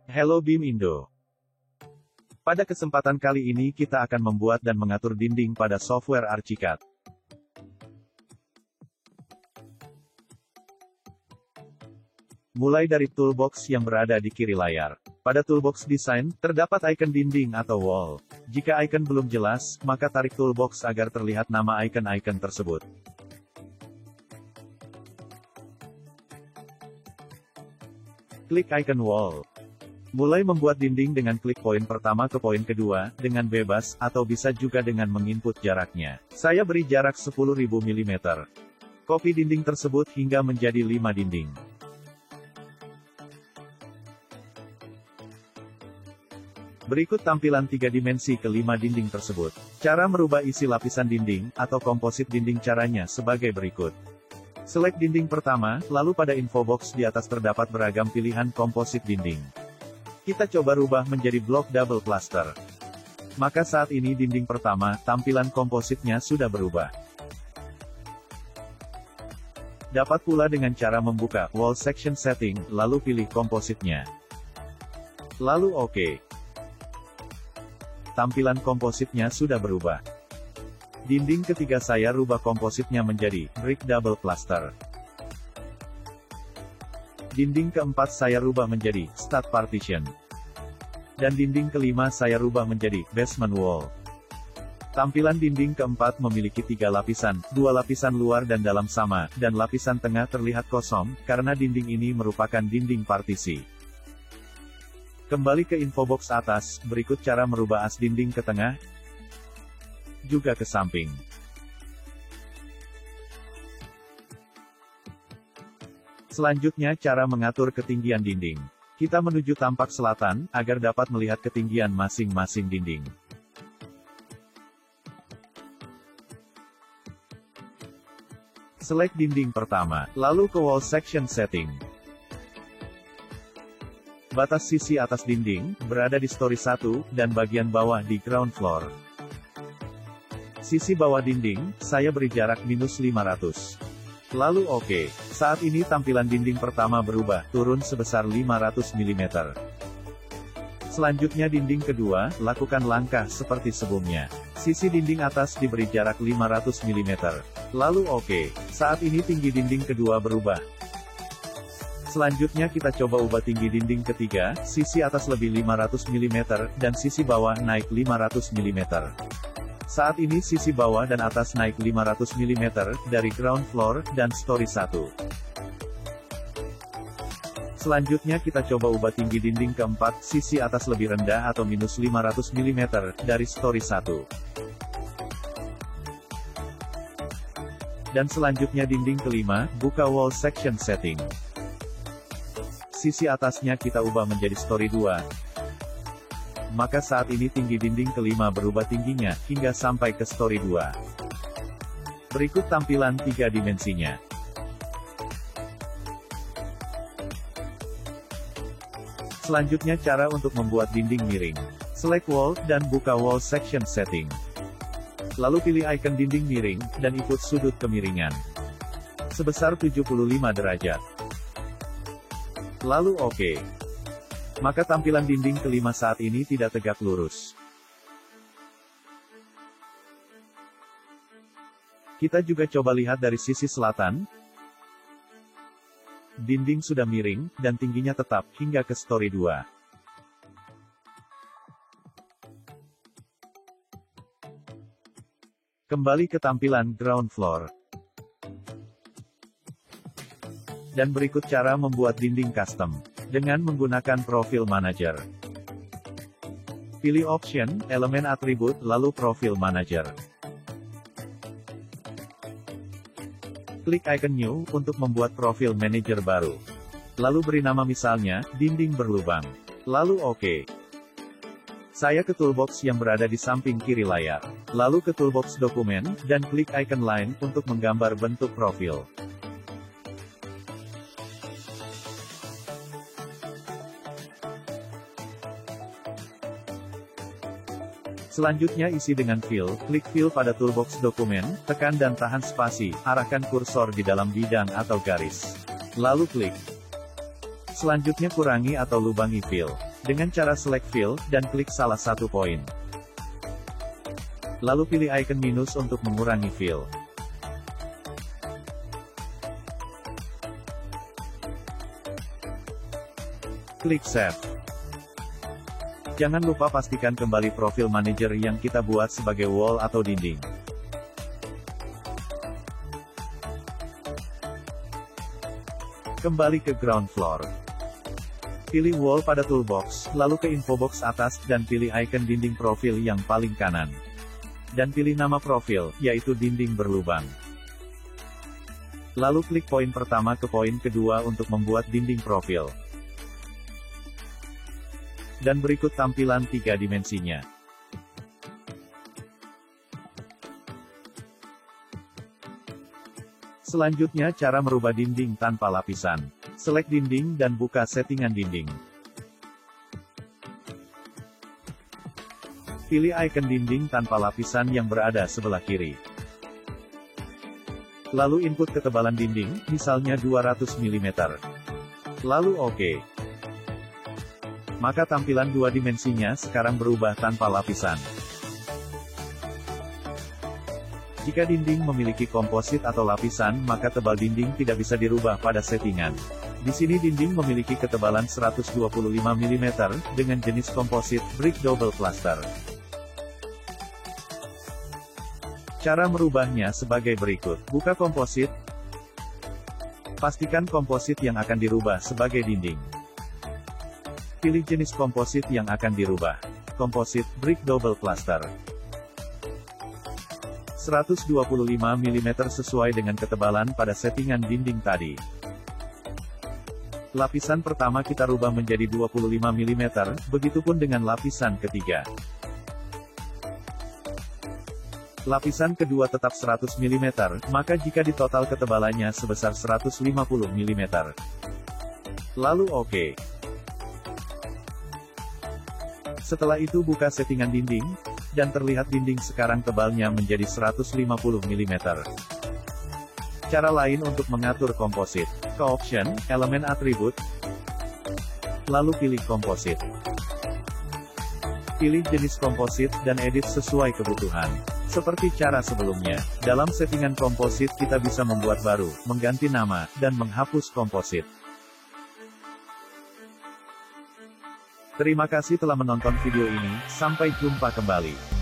Hello BIM Indo. Pada kesempatan kali ini kita akan membuat dan mengatur dinding pada software Archicad. Mulai dari toolbox yang berada di kiri layar. Pada toolbox design, terdapat icon dinding atau wall. Jika icon belum jelas, maka tarik toolbox agar terlihat nama icon-icon tersebut. Klik icon wall. Mulai membuat dinding dengan klik poin pertama ke poin kedua, dengan bebas, atau bisa juga dengan menginput jaraknya. Saya beri jarak 10.000 mm. Copy dinding tersebut hingga menjadi 5 dinding. Berikut tampilan 3 dimensi ke 5 dinding tersebut. Cara merubah isi lapisan dinding, atau komposit dinding caranya sebagai berikut. Select dinding pertama, lalu pada info box di atas terdapat beragam pilihan komposit dinding. Kita coba rubah menjadi blok double plaster. Maka saat ini dinding pertama, tampilan kompositnya sudah berubah. Dapat pula dengan cara membuka wall section setting, lalu pilih kompositnya. Lalu OK. Tampilan kompositnya sudah berubah. Dinding ketiga saya rubah kompositnya menjadi brick double plaster. Dinding keempat saya rubah menjadi stud partition. Dan dinding kelima saya rubah menjadi basement wall. Tampilan dinding keempat memiliki 3 lapisan, 2 lapisan luar dan dalam sama, dan lapisan tengah terlihat kosong, karena dinding ini merupakan dinding partisi. Kembali ke info box atas, berikut cara merubah as dinding ke tengah, juga ke samping. Selanjutnya cara mengatur ketinggian dinding. Kita menuju tampak selatan, agar dapat melihat ketinggian masing-masing dinding. Select dinding pertama, lalu ke wall section setting. Batas sisi atas dinding, berada di story 1, dan bagian bawah di ground floor. Sisi bawah dinding, saya beri jarak -500. Lalu OK. Saat ini tampilan dinding pertama berubah, turun sebesar 500 mm. Selanjutnya dinding kedua, lakukan langkah seperti sebelumnya. Sisi dinding atas diberi jarak 500 mm. Lalu OK. Saat ini tinggi dinding kedua berubah. Selanjutnya kita coba ubah tinggi dinding ketiga, sisi atas lebih 500 mm, dan sisi bawah naik 500 mm. Saat ini sisi bawah dan atas naik 500 mm, dari ground floor, dan story 1. Selanjutnya kita coba ubah tinggi dinding keempat, sisi atas lebih rendah atau -500 mm, dari story 1. Dan selanjutnya dinding kelima, buka wall section setting. Sisi atasnya kita ubah menjadi story 2. Maka saat ini tinggi dinding kelima berubah tingginya, hingga sampai ke story 2. Berikut tampilan 3 dimensinya. Selanjutnya cara untuk membuat dinding miring. Select wall, dan buka wall section setting. Lalu pilih icon dinding miring, dan ikut sudut kemiringan. Sebesar 75 derajat. Lalu OK. Maka tampilan dinding kelima saat ini tidak tegak lurus. Kita juga coba lihat dari sisi selatan. Dinding sudah miring, dan tingginya tetap, hingga ke story 2. Kembali ke tampilan ground floor. Dan berikut cara membuat dinding custom. Dengan menggunakan Profile Manager. Pilih option, elemen atribut, lalu Profile Manager. Klik icon New, untuk membuat Profile Manager baru. Lalu beri nama misalnya, dinding berlubang. Lalu OK. Saya ke toolbox yang berada di samping kiri layar. Lalu ke toolbox dokumen, dan klik icon Line, untuk menggambar bentuk profil. Selanjutnya isi dengan fill, klik fill pada toolbox dokumen, tekan dan tahan spasi, arahkan kursor di dalam bidang atau garis. Lalu klik. Selanjutnya kurangi atau lubangi fill. Dengan cara select fill, dan klik salah satu poin. Lalu pilih icon minus untuk mengurangi fill. Klik Save. Jangan lupa pastikan kembali profil manager yang kita buat sebagai wall atau dinding. Kembali ke ground floor. Pilih wall pada toolbox, lalu ke info box atas, dan pilih icon dinding profil yang paling kanan. Dan pilih nama profil, yaitu dinding berlubang. Lalu klik poin pertama ke poin kedua untuk membuat dinding profil. Dan berikut tampilan 3 dimensinya. Selanjutnya cara merubah dinding tanpa lapisan. Select dinding dan buka settingan dinding. Pilih icon dinding tanpa lapisan yang berada sebelah kiri. Lalu input ketebalan dinding, misalnya 200 mm. Lalu OK. Maka tampilan 2 dimensinya sekarang berubah tanpa lapisan. Jika dinding memiliki komposit atau lapisan, maka tebal dinding tidak bisa dirubah pada settingan. Di sini dinding memiliki ketebalan 125 mm, dengan jenis komposit, brick double plaster. Cara merubahnya sebagai berikut. Buka komposit. Pastikan komposit yang akan dirubah sebagai dinding. Pilih jenis komposit yang akan dirubah. Komposit, brick double plaster. 125 mm sesuai dengan ketebalan pada settingan dinding tadi. Lapisan pertama kita rubah menjadi 25 mm, begitupun dengan lapisan ketiga. Lapisan kedua tetap 100 mm, maka jika ditotal ketebalannya sebesar 150 mm. Lalu OK. Setelah itu buka settingan dinding, dan terlihat dinding sekarang tebalnya menjadi 150 mm. Cara lain untuk mengatur komposit. Ke option, elemen atribut, lalu pilih komposit. Pilih jenis komposit, dan edit sesuai kebutuhan. Seperti cara sebelumnya, dalam settingan komposit kita bisa membuat baru, mengganti nama, dan menghapus komposit. Terima kasih telah menonton video ini, sampai jumpa kembali.